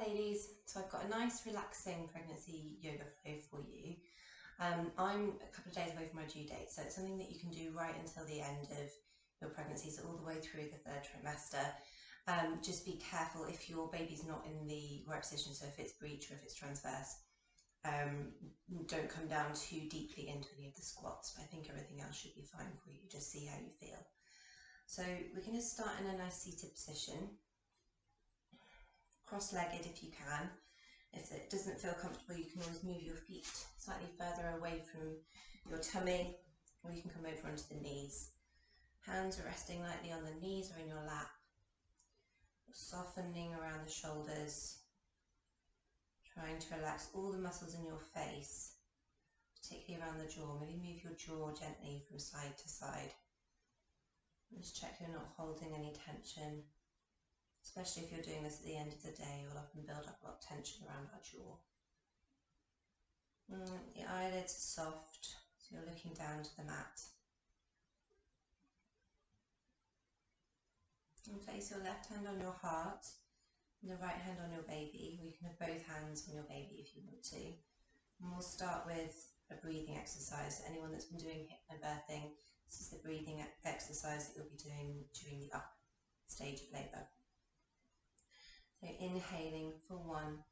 ladies, so I've got a nice relaxing pregnancy yoga flow for you. I'm a couple of days away from my due date, so it's something that you can do right until the end of your pregnancy, so all the way through the third trimester. Just be careful if your baby's not in the right position, so if it's breech or if it's transverse. Don't come down too deeply into any of the squats, but I think everything else should be fine for you. Just see how you feel. So we're going to start in a nice seated position, cross-legged if you can. If it doesn't feel comfortable, you can always move your feet slightly further away from your tummy, or you can come over onto the knees. Hands are resting lightly on the knees or in your lap, softening around the shoulders, trying to relax all the muscles in your face, particularly around the jaw. Maybe move your jaw gently from side to side. Just check you're not holding any tension, especially if you're doing this at the end of the day. You'll often build up a lot of tension around our jaw. The eyelids are soft, so you're looking down to the mat. And place your left hand on your heart and the right hand on your baby, or you can have both hands on your baby if you want to. And we'll start with a breathing exercise. Anyone that's been doing hypnobirthing, this is the breathing exercise that you'll be doing during the up stage of labour. So inhaling for 1,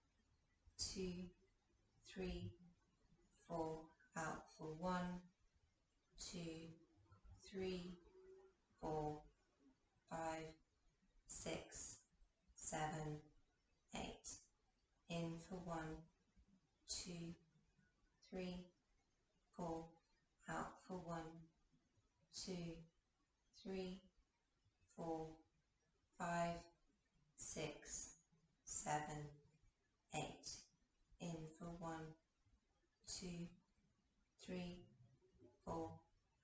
2, 3, 4, out for 1, 2, 3, 4, 5, 6, 7, 8. In for 1, 2, 3, 4, out for 1, 2, 3, 4, 5, 6, 7, 8. In for 1, 2, 3, 4,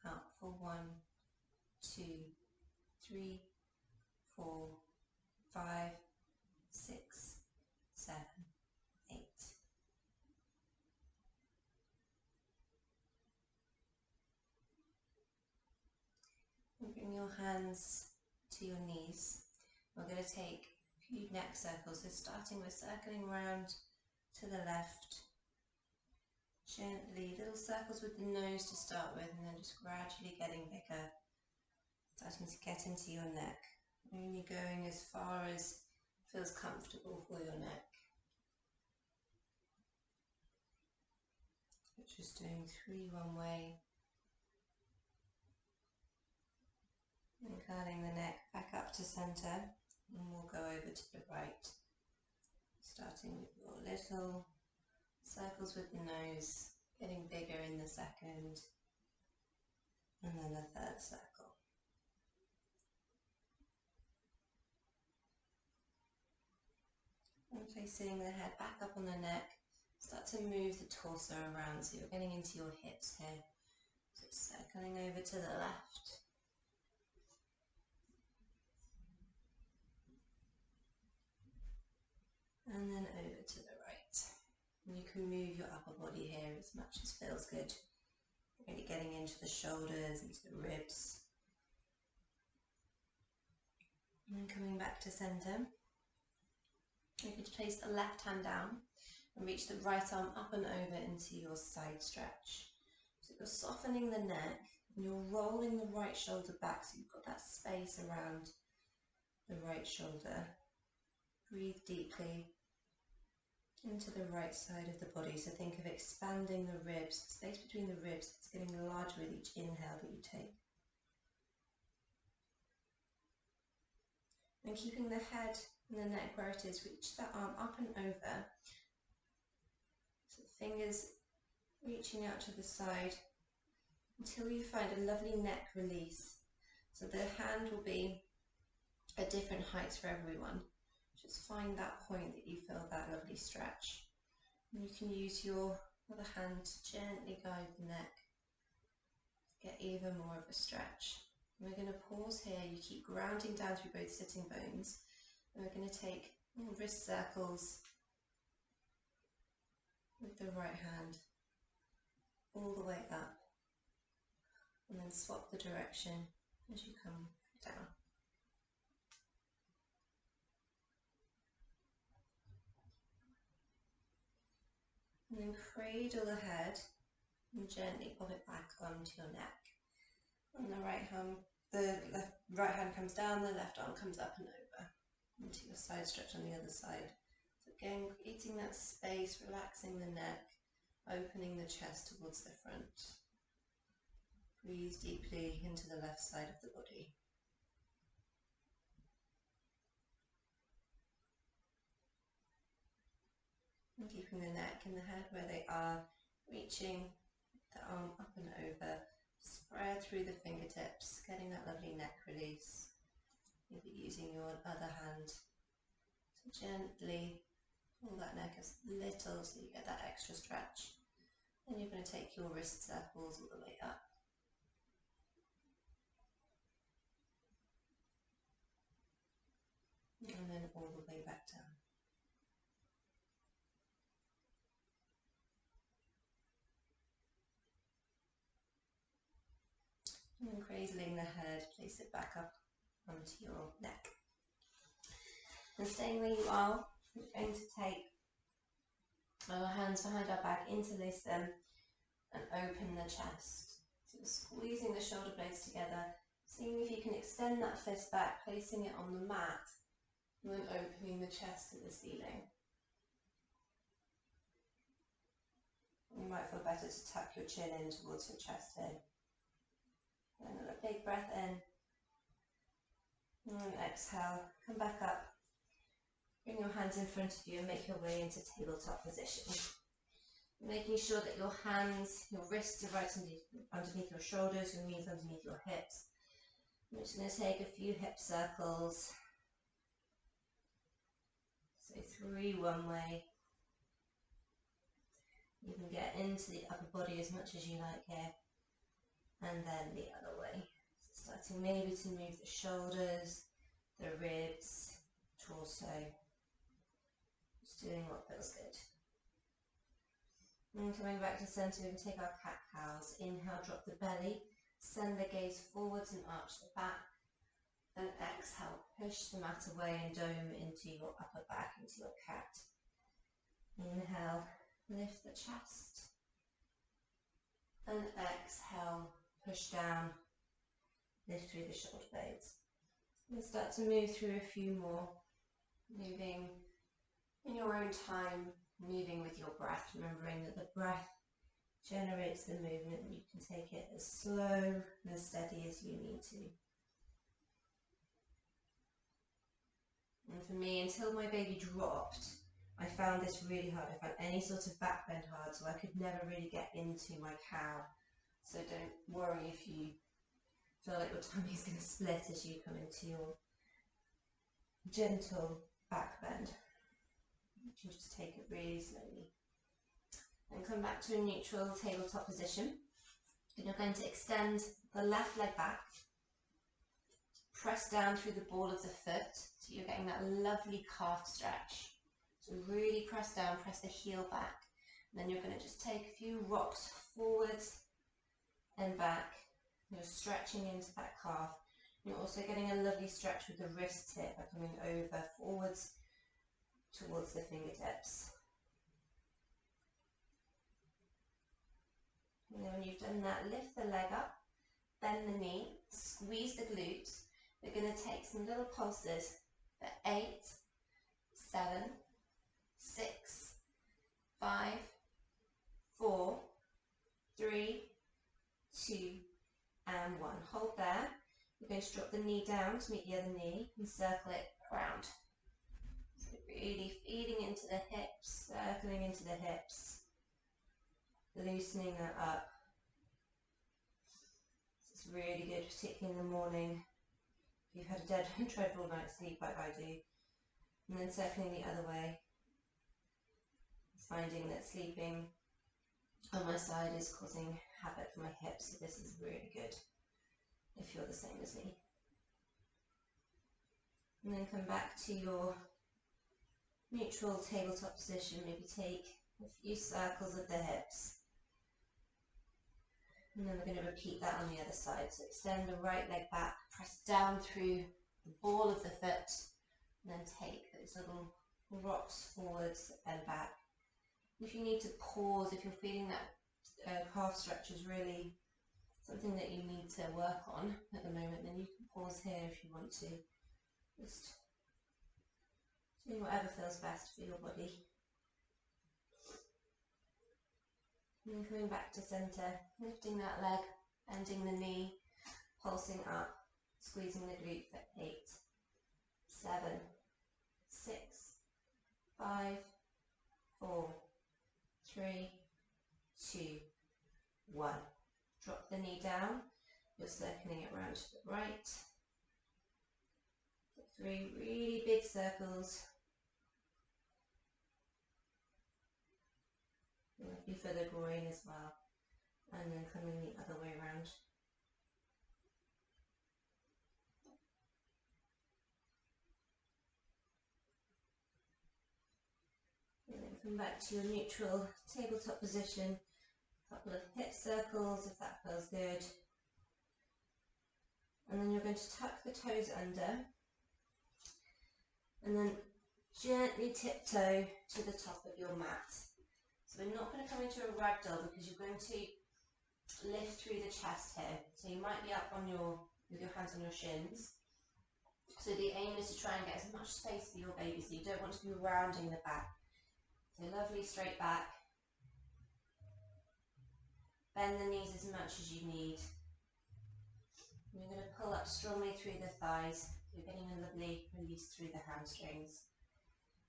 out for 1, 2, 3, 4, 5, 6, 7, 8. And bring your hands to your knees. We're going to take a few neck circles. So starting with circling around to the left. Gently, little circles with the nose to start with, and then just gradually getting bigger. Starting to get into your neck. Only going as far as feels comfortable for your neck. So just doing 3 one way. And curling the neck back up to centre, and we'll go over to the right. Starting with your little circles with the nose, getting bigger in the second, and then the third circle. And placing the head back up on the neck, start to move the torso around, so you're getting into your hips here. So circling over to the left. And then over to the right. And you can move your upper body here as much as feels good. Really getting into the shoulders, into the ribs. And then coming back to centre. You could place the left hand down and reach the right arm up and over into your side stretch. So you're softening the neck and you're rolling the right shoulder back, so you've got that space around the right shoulder. Breathe deeply into the right side of the body. So think of expanding the ribs, the space between the ribs. It's getting larger with each inhale that you take. And keeping the head and the neck where it is, reach that arm up and over. So the fingers reaching out to the side until you find a lovely neck release. So the hand will be at different heights for everyone. Just find that point that you feel that lovely stretch. And you can use your other hand to gently guide the neck, get even more of a stretch. And we're going to pause here. You keep grounding down through both sitting bones. And we're going to take wrist circles with the right hand all the way up. And then swap the direction as you come down. And then cradle the head and gently pop it back onto your neck. And the right hand comes down, the left arm comes up and over. Into your side stretch on the other side. So again, creating that space, relaxing the neck, opening the chest towards the front. Breathe deeply into the left side of the body. And keeping the neck and the head where they are, reaching the arm up and over, spread through the fingertips, getting that lovely neck release. Maybe using your other hand to gently pull that neck as little so you get that extra stretch. Then you're going to take your wrist circles all the way up. And then all the way back down. And then cradling the head, place it back up onto your neck. And staying where you are, we're going to take our hands behind our back, interlace them and open the chest. So we're squeezing the shoulder blades together, seeing if you can extend that fist back, placing it on the mat, and then opening the chest to the ceiling. You might feel better to tuck your chin in towards your chest here. And another big breath in. And exhale, come back up. Bring your hands in front of you and make your way into tabletop position. Making sure that your hands, your wrists are right underneath your shoulders, your knees underneath your hips. I'm just going to take a few hip circles. So 3 one way. You can get into the upper body as much as you like here. And then the other way. So starting maybe to move the shoulders, the ribs, torso. Just doing what feels good. And coming back to centre, we can take our cat-cows. Inhale, drop the belly, send the gaze forwards and arch the back. Then exhale, push the mat away and dome into your upper back, into your cat. Inhale, lift the chest. And exhale, push down, lift through the shoulder blades. And start to move through a few more, moving in your own time, moving with your breath, remembering that the breath generates the movement and you can take it as slow and as steady as you need to. And for me, until my baby dropped, I found this really hard. I found any sort of back bend hard, so I could never really get into my cow. So don't worry if you feel like your tummy is going to split as you come into your gentle back bend. You can just take it really slowly. And come back to a neutral tabletop position. And you're going to extend the left leg back. Press down through the ball of the foot, so you're getting that lovely calf stretch. So really press down, press the heel back. And then you're going to just take a few rocks forwards and back. You're stretching into that calf. You're also getting a lovely stretch with the wrist tip by coming over forwards towards the fingertips. And then when you've done that, lift the leg up, bend the knee, squeeze the glutes. We're going to take some little pulses for 8, 7, 6, 5, 4, 3, 2, and 1. Hold there. We're going to drop the knee down to meet the other knee and circle it around. So really feeding into the hips, circling into the hips, loosening that up. This is really good, particularly in the morning. If you've had a dreadful night's sleep like I do. And then circling the other way. Finding that sleeping on my side is causing havoc for my hips, so this is really good if you're the same as me. And then come back to your neutral tabletop position, maybe take a few circles of the hips. And then we're going to repeat that on the other side. So extend the right leg back, press down through the ball of the foot, and then take those little rocks forwards and back. If you need to pause, if you're feeling that calf stretch is really something that you need to work on at the moment, then you can pause here if you want to. Just do whatever feels best for your body. And then coming back to centre, lifting that leg, bending the knee, pulsing up, squeezing the glute for 8, 7, 6, 5, 4, 3, 2, 1. Drop the knee down, you're circling it round to the right. 3 really big circles. Lovely for the groin as well. And then coming the other way around. And then come back to your neutral tabletop position. A couple of hip circles if that feels good. And then you're going to tuck the toes under. And then gently tiptoe to the top of your mat. So we're not going to come into a ragdoll because you're going to lift through the chest here. So you might be up on with your hands on your shins. So the aim is to try and get as much space for your baby, so you don't want to be rounding the back. So lovely straight back. Bend the knees as much as you need. And you're going to pull up strongly through the thighs. You're getting a lovely release through the hamstrings.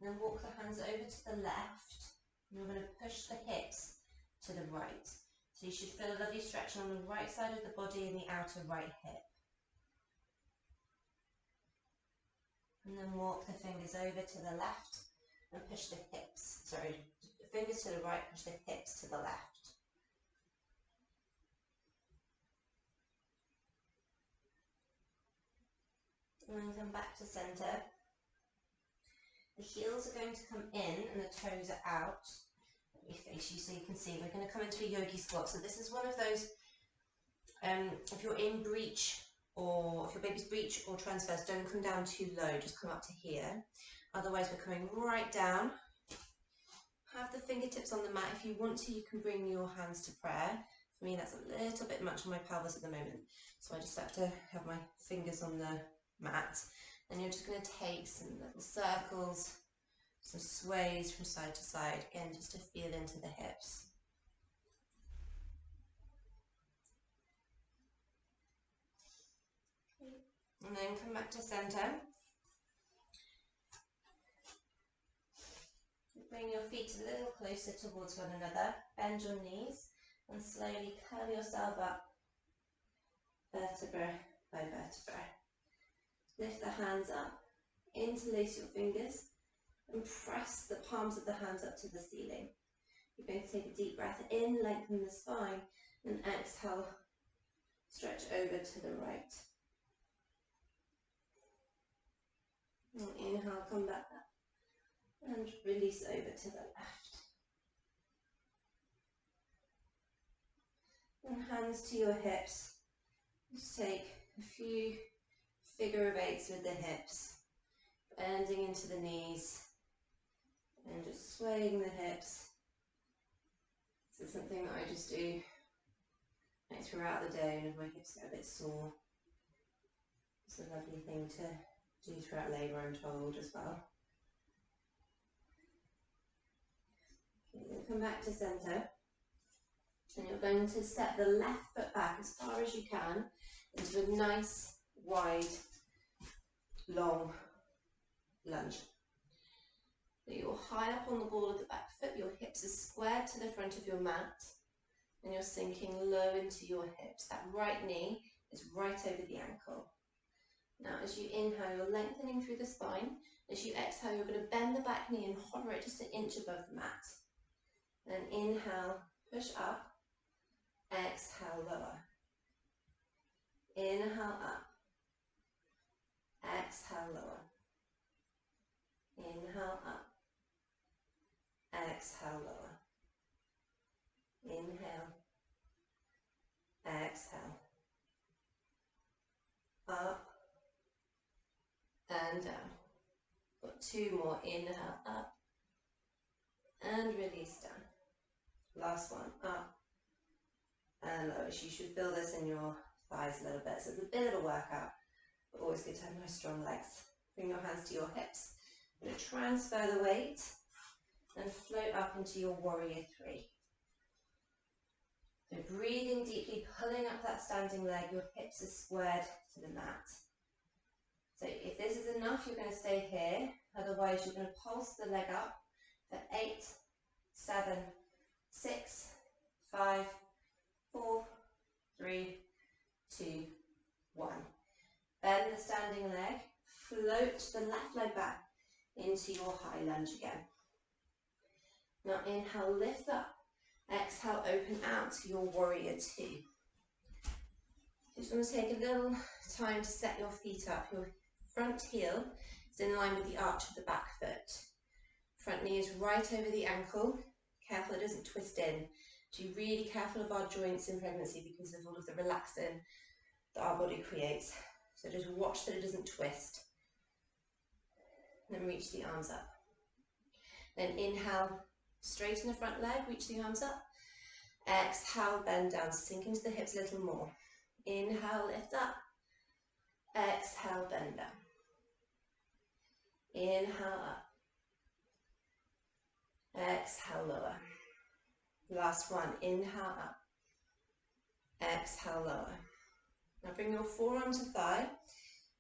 And then walk the hands over to the left. And you're going to push the hips to the right. So you should feel a lovely stretch on the right side of the body and the outer right hip. And then walk the fingers over to the left and push the hips, fingers to the right, push the hips to the left. And then come back to centre. The heels are going to come in and the toes are out. Let me face you so you can see. We're going to come into a yogi squat. So this is one of those, if you're in breech, or if your baby's breech or transverse, don't come down too low, just come up to here. Otherwise we're coming right down. Have the fingertips on the mat. If you want to, you can bring your hands to prayer. For me, that's a little bit much on my pelvis at the moment. So I just have to have my fingers on the mat. And you're just going to take some little circles, some sways from side to side, again, just to feel into the hips. And then come back to centre. Bring your feet a little closer towards one another, bend your knees and slowly curl yourself up, vertebra by vertebra. Lift the hands up, interlace your fingers and press the palms of the hands up to the ceiling. You're going to take a deep breath in, lengthen the spine, and exhale, stretch over to the right. And inhale, come back up and release over to the left. And hands to your hips. Just take a few figure of eights with the hips, bending into the knees and just swaying the hips. This is something that I just do throughout the day, and if my hips get a bit sore, it's a lovely thing to do throughout labour, I'm told, as well. Okay, then come back to centre, and you're going to step the left foot back as far as you can into a nice, wide, long lunge. So you're high up on the ball of the back foot, your hips are squared to the front of your mat, and you're sinking low into your hips. That right knee is right over the ankle. Now as you inhale, you're lengthening through the spine. As you exhale, you're going to bend the back knee and hover it just an inch above the mat. Then inhale, push up, exhale, lower. Inhale up, exhale, lower. Inhale up, exhale, lower. Inhale, exhale, up and down. Got two more. Inhale up, and release down. Last one, up and lower. You should feel this in your thighs a little bit. So it's a bit of a workout, but always good to have nice strong legs. Bring your hands to your hips. I'm going to transfer the weight and float up into your warrior three. So breathing deeply, pulling up that standing leg, your hips are squared to the mat. So if this is enough, you're going to stay here. Otherwise, you're going to pulse the leg up for 8, 7, 6, 5, 4, 3, 2, 1. Bend the standing leg, float the left leg back into your high lunge again. Now inhale, lift up. Exhale, open out to your warrior two. Just want to take a little time to set your feet up. Your front heel is in line with the arch of the back foot. Front knee is right over the ankle. Careful it doesn't twist in. So be really careful of our joints in pregnancy because of all of the relaxin that our body creates. So just watch that it doesn't twist. Then reach the arms up. Then inhale, straighten the front leg, reach the arms up. Exhale, bend down, sink into the hips a little more. Inhale, lift up. Exhale, bend down. Inhale, up. Exhale, lower. Last one, inhale, up. Exhale, lower. Now bring your forearm to thigh.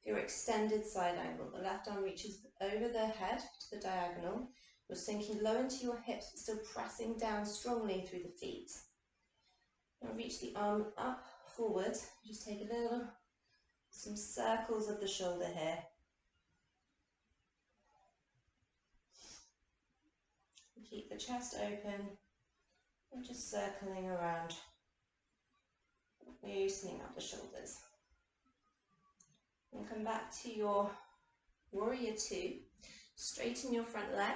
Your extended side angle. The left arm reaches over the head to the diagonal. You're sinking low into your hips, but still pressing down strongly through the feet. Now reach the arm up, forward. Just take some circles of the shoulder here. Keep the chest open. And just circling around, loosening up the shoulders. And come back to your warrior two. Straighten your front leg.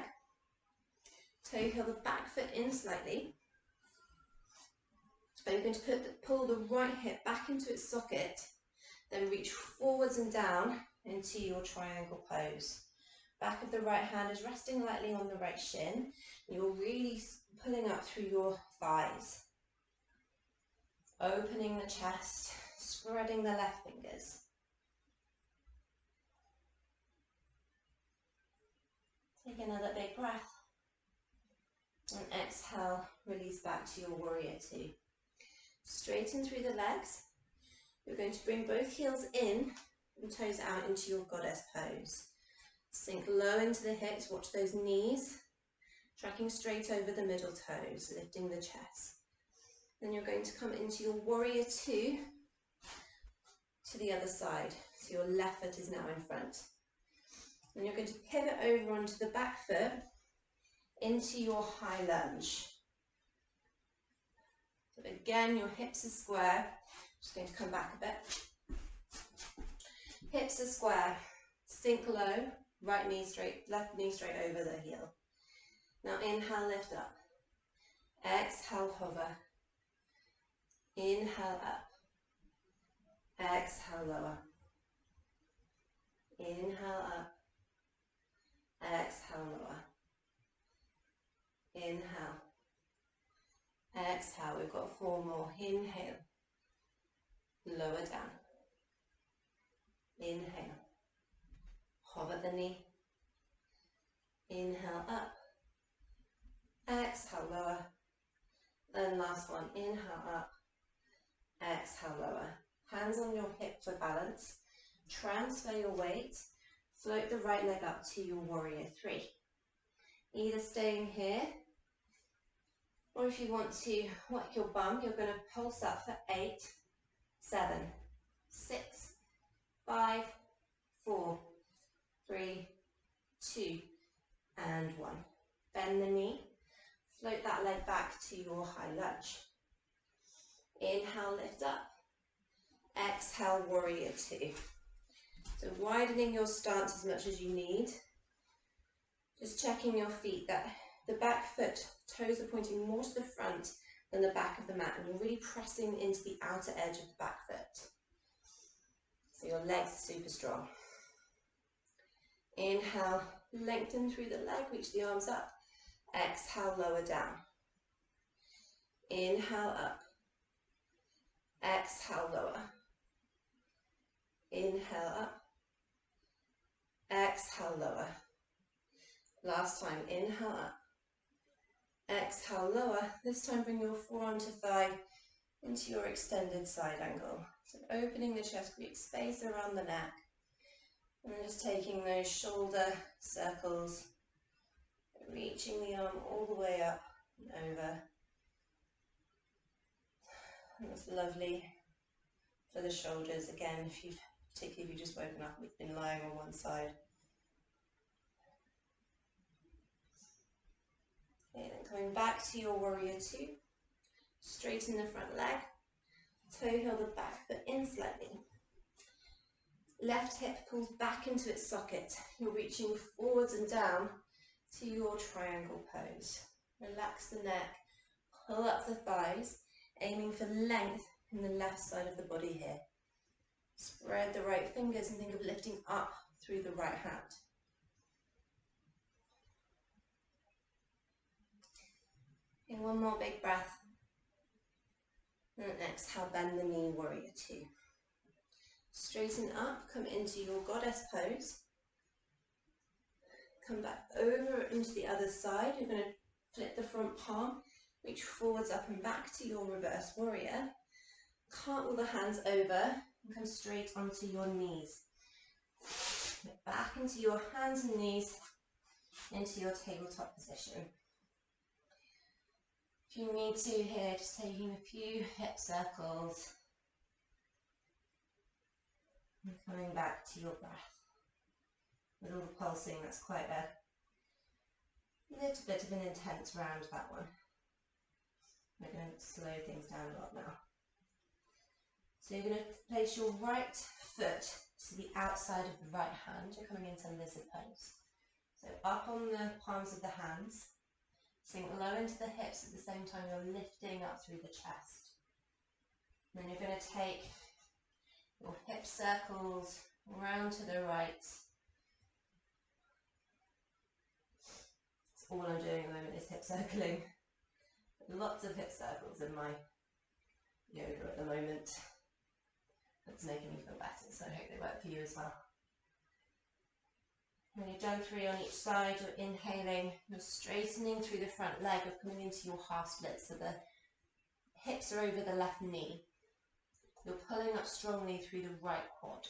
Toe heel the back foot in slightly. So you're going to pull the right hip back into its socket, then reach forwards and down into your triangle pose. Back of the right hand is resting lightly on the right shin. You're really pulling up through your thighs. Opening the chest, spreading the left fingers. Take another big breath. And exhale, release back to your warrior two. Straighten through the legs. You're going to bring both heels in and toes out into your goddess pose. Sink low into the hips, watch those knees, tracking straight over the middle toes, lifting the chest. Then you're going to come into your warrior two to the other side. So your left foot is now in front. Then you're going to pivot over onto the back foot into your high lunge. So again, your hips are square. Just going to come back a bit. Hips are square. Sink low. Right knee straight, left knee straight over the heel. Now inhale, lift up. Exhale, hover. Inhale, up. Exhale, lower. Inhale, up. Exhale, lower. Inhale. Exhale, we've got 4 more. Inhale. Lower down. Inhale. Hover the knee. Inhale, up. Exhale, lower. And last one. Inhale, up. Exhale, lower. Hands on your hip for balance. Transfer your weight. Float the right leg up to your warrior three. Either staying here, or if you want to whack your bum, you're going to pulse up for 8, 7, 6, 5, 4, 3, 2, and 1. Bend the knee. Float that leg back to your high lunge. Inhale, lift up. Exhale, warrior two. So widening your stance as much as you need. Just checking your feet that the back foot, toes are pointing more to the front than the back of the mat, and you're really pressing into the outer edge of the back foot. So your legs are super strong. Inhale, lengthen through the leg, reach the arms up. Exhale, lower down. Inhale up. Exhale, lower. Inhale up. Exhale, lower. Last time, inhale up. Exhale, lower. This time bring your forearm to thigh into your extended side angle. So opening the chest, create space around the neck. And then just taking those shoulder circles, reaching the arm all the way up and over. And that's lovely for the shoulders. Again, particularly if you've just woken up and you've been lying on one side. Okay, then coming back to your warrior two. Straighten the front leg. Toe heel the back foot in slightly. Left hip pulls back into its socket. You're reaching forwards and down to your triangle pose. Relax the neck. Pull up the thighs, aiming for length in the left side of the body here. Spread the right fingers and think of lifting up through the right hand. And one more big breath. And exhale, bend the knee, warrior two. Straighten up, come into your goddess pose. Come back over into the other side. You're going to flip the front palm, reach forwards, up and back to your reverse warrior. Cartwheel the hands over and come straight onto your knees. Get back into your hands and knees, into your tabletop position. If you need to here, just taking a few hip circles and coming back to your breath. With all the pulsing, that's quite a little bit of an intense round, that one. We're going to slow things down a lot now. So you're going to place your right foot to the outside of the right hand. You're coming into lizard pose. So up on the palms of the hands. Sink low into the hips at the same time you're lifting up through the chest. And then you're going to take your hip circles round to the right. That's all I'm doing at the moment is hip circling. Lots of hip circles in my yoga at the moment. It's making me feel better, so I hope they work for you as well. When you've done 3 on each side, you're inhaling, you're straightening through the front leg, you're coming into your half split, so the hips are over the left knee. You're pulling up strongly through the right quad,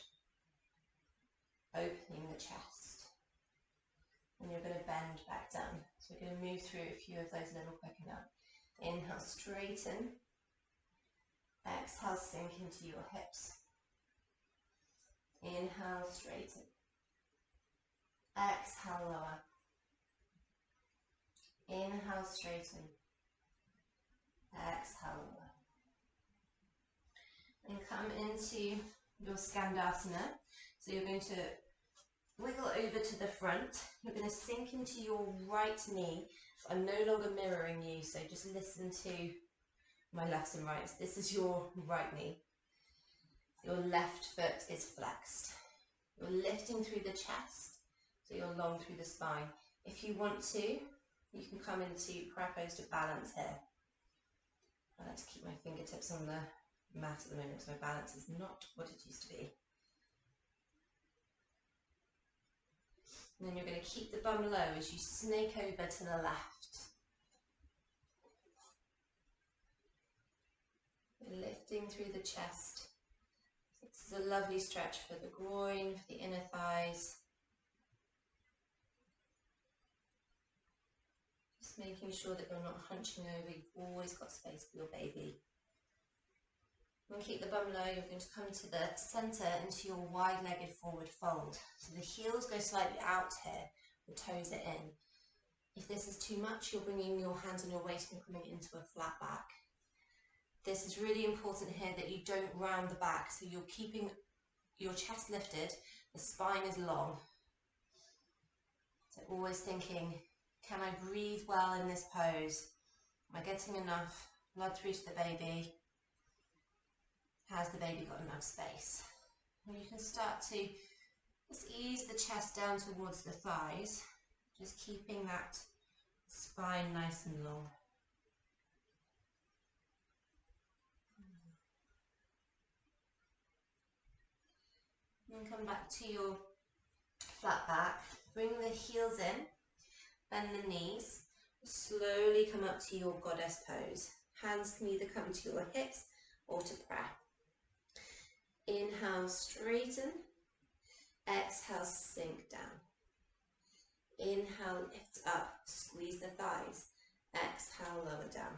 opening the chest. And you're going to bend back down. So we're going to move through a few of those a little quicker now. Inhale, straighten. Exhale, sink into your hips. Inhale, straighten. Exhale, lower. Inhale, straighten. Exhale, lower. And come into your Skandasana. So you're going to wiggle over to the front. You're going to sink into your right knee. I'm no longer mirroring you, so just listen to my lefts and rights. This is your right knee. Your left foot is flexed. You're lifting through the chest. So you're long through the spine. If you want to, you can come into prayer pose to balance here. I like to keep my fingertips on the mat at the moment because my balance is not what it used to be. And then you're going to keep the bum low as you snake over to the left. You're lifting through the chest. This is a lovely stretch for the groin, for the inner thighs. Making sure that you're not hunching over, you've always got space for your baby. And keep the bum low, you're going to come to the centre into your wide-legged forward fold. So the heels go slightly out here, the toes are in. If this is too much, you're bringing your hands on your waist and coming into a flat back. This is really important here that you don't round the back, so you're keeping your chest lifted, the spine is long. So always thinking, can I breathe well in this pose? Am I getting enough blood through to the baby? Has the baby got enough space? And you can start to just ease the chest down towards the thighs, just keeping that spine nice and long. And come back to your flat back. Bring the heels in, bend the knees. Slowly come up to your goddess pose. Hands can either come to your hips or to prayer. Inhale, straighten. Exhale, sink down. Inhale, lift up, squeeze the thighs. Exhale, lower down.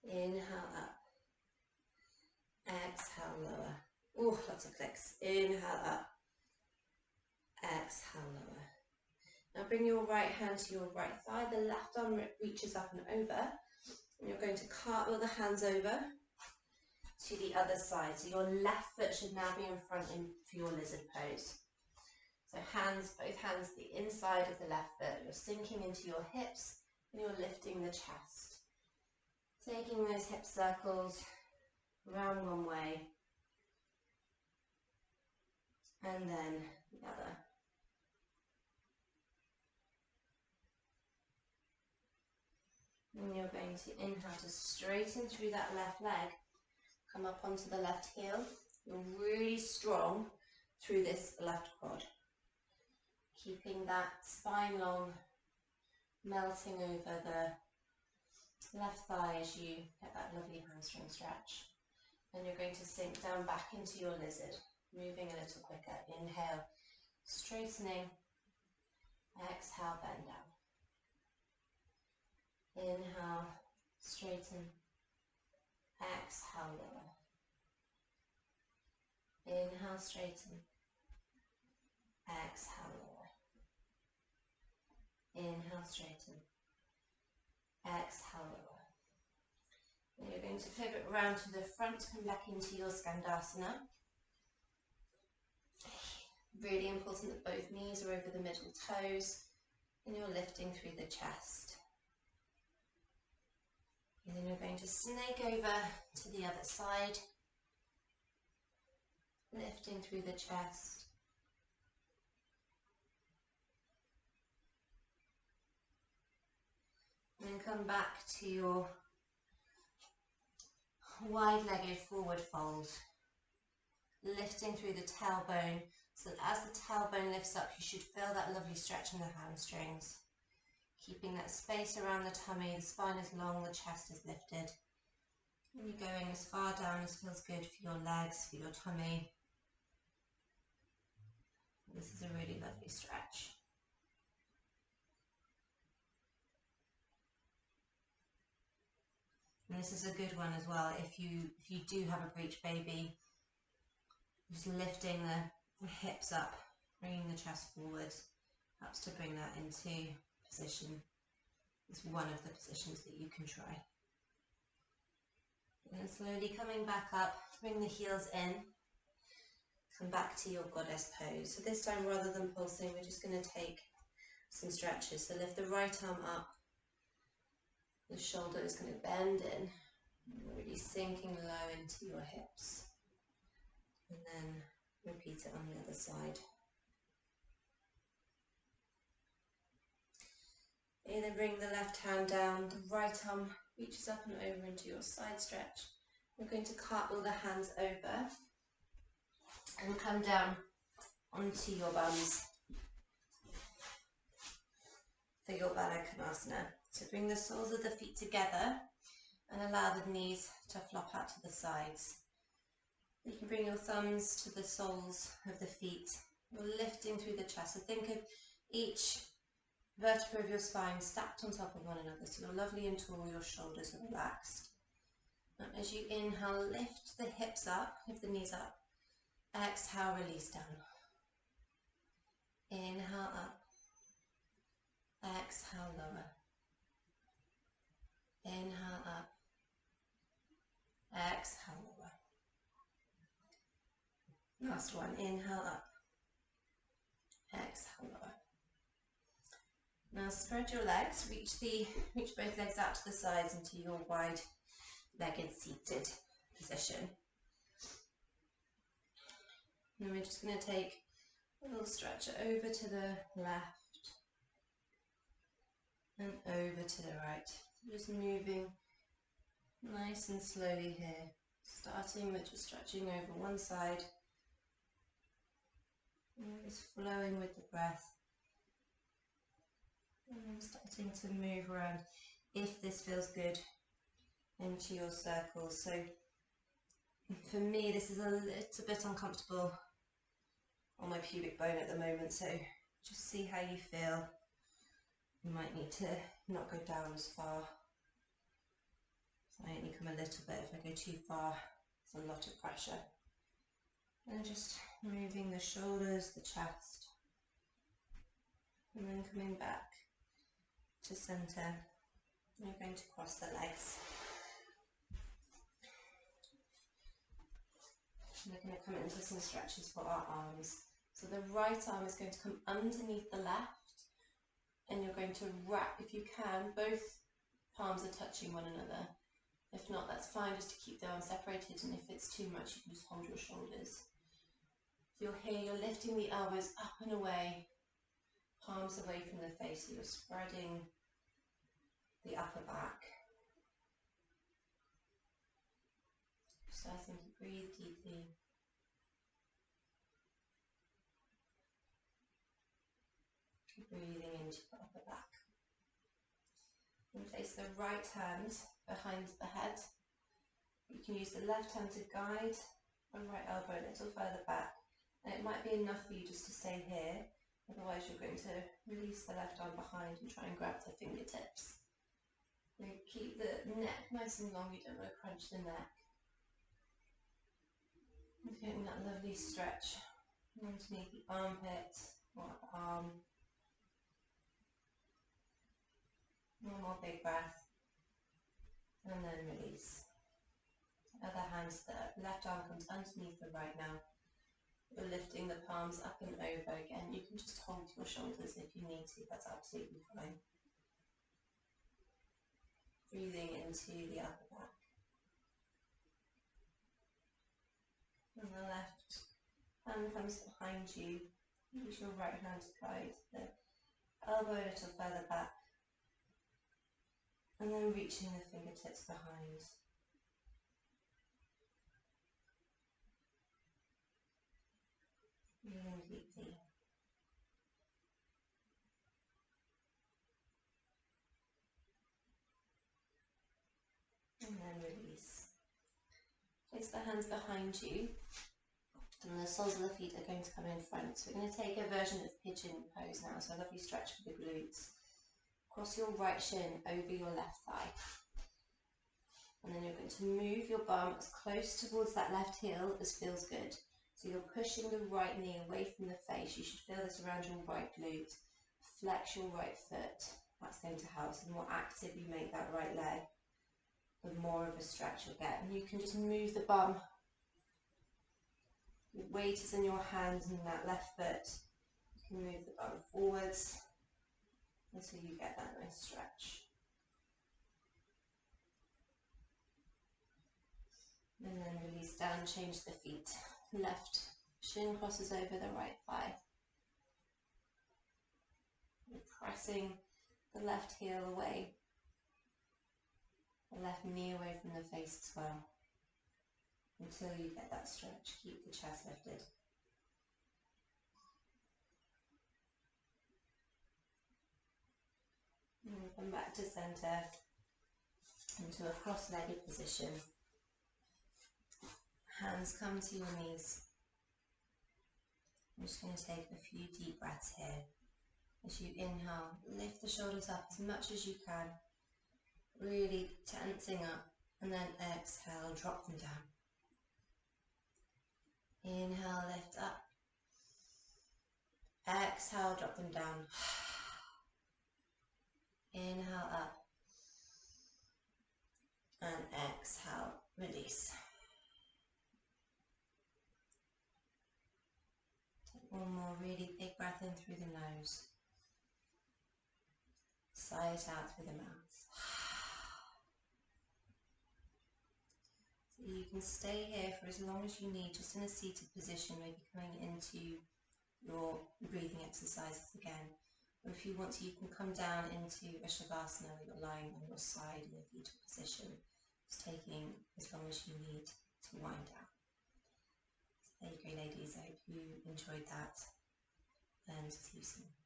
Inhale, up. Exhale, lower. Oh, lots of clicks. Inhale, up. Exhale, lower. Now bring your right hand to your right thigh. The left arm reaches up and over. And you're going to cartwheel the hands over to the other side. So your left foot should now be in front for your lizard pose. So hands, both hands, the inside of the left foot. You're sinking into your hips and you're lifting the chest. Taking those hip circles round one way and then the other. And you're going to inhale to straighten through that left leg. Come up onto the left heel. You're really strong through this left quad. Keeping that spine long, melting over the left thigh as you get that lovely hamstring stretch. And you're going to sink down back into your lizard, moving a little quicker. Inhale, straightening. Exhale, bend down. Inhale, straighten. Exhale, lower. Inhale, straighten. Exhale, lower. Inhale, straighten. Exhale, lower. And you're going to pivot around to the front, come back into your Skandasana. Really important that both knees are over the middle toes and you're lifting through the chest. And then you're going to snake over to the other side, lifting through the chest. And then come back to your wide-legged forward fold, lifting through the tailbone. So that as the tailbone lifts up, you should feel that lovely stretch in the hamstrings. Keeping that space around the tummy, the spine is long, the chest is lifted. And you're going as far down as feels good for your legs, for your tummy. This is a really lovely stretch. And this is a good one as well if you do have a breech baby, just lifting the hips up, bringing the chest forward, helps to bring that into position. It's one of the positions that you can try. And then slowly coming back up, bring the heels in, come back to your goddess pose. So this time, rather than pulsing, we're just going to take some stretches. So lift the right arm up, the shoulder is going to bend in, really sinking low into your hips. And then repeat it on the other side. And then bring the left hand down, the right arm reaches up and over into your side stretch. We're going to cartwheel the hands over and come down onto your bums for your Baddha Konasana. So bring the soles of the feet together and allow the knees to flop out to the sides. You can bring your thumbs to the soles of the feet. You're lifting through the chest. So think of each vertebra of your spine stacked on top of one another. So you're lovely and tall, your shoulders are relaxed. And as you inhale, lift the hips up, lift the knees up. Exhale, release down. Inhale up. Exhale, lower. Inhale up. Exhale, lower. Last one. Inhale up. Exhale, lower. Now spread your legs. Reach both legs out to the sides into your wide-legged seated position. And we're just going to take a little stretch over to the left and over to the right. Just moving nice and slowly here, starting with just stretching over one side and just flowing with the breath, and then starting to move around if this feels good into your circles. So for me this is a little bit uncomfortable on my pubic bone at the moment, so just see how you feel. You might need to not go down as far. So I only come a little bit. If I go too far, it's a lot of pressure. And just moving the shoulders, the chest, and then coming back to centre. You're going to cross the legs. We're going to come into some stretches for our arms. So the right arm is going to come underneath the left, and you're going to wrap, if you can, both palms are touching one another. If not, that's fine, just to keep the arms separated, and if it's too much, you can just hold your shoulders. If you're here, you're lifting the elbows up and away, palms away from the face, so you're spreading the upper back. Starting to breathe deeply. Breathing into the upper back. And place the right hand behind the head. You can use the left hand to guide the right elbow a little further back. And it might be enough for you just to stay here, otherwise you're going to release the left arm behind and try and grab the fingertips. Now keep the neck nice and long, you don't want to crunch the neck. And getting that lovely stretch underneath the armpit or the arm. One more big breath, and then release. Other hands, the left arm comes underneath the right now. You're lifting the palms up and over again. You can just hold your shoulders if you need to, that's absolutely fine. Breathing into the upper back. And the left hand comes behind you. Use your right hand to guide the elbow a little further back. And then reaching the fingertips behind. Breathing deeply. And then release. Place the hands behind you. And the soles of the feet are going to come in front. So we're going to take a version of pigeon pose now. So a lovely stretch for the glutes. Cross your right shin over your left thigh. And then you're going to move your bum as close towards that left heel as feels good. So you're pushing the right knee away from the face. You should feel this around your right glute. Flex your right foot. That's going to help. So the more active you make that right leg, the more of a stretch you'll get. And you can just move the bum. Your weight is in your hands and that left foot. You can move the bum forwards until you get that nice stretch. And then release down, change the feet. Left shin crosses over the right thigh. You're pressing the left heel away. The left knee away from the face as well. Until you get that stretch. Keep the chest lifted. And come back to centre into a cross-legged position. Hands come to your knees. I'm just going to take a few deep breaths here. As you inhale, lift the shoulders up as much as you can, really tensing up, and then exhale, drop them down. Inhale, lift up. Exhale, drop them down. Inhale up. And exhale, release. Take one more really big breath in through the nose. Sigh it out through the mouth. So you can stay here for as long as you need, just in a seated position, maybe coming into your breathing exercises again. Or if you want to, you can come down into a Shavasana where you're lying on your side in a fetal position, just taking as long as you need to wind down. So there you go, ladies. I hope you enjoyed that and see you soon.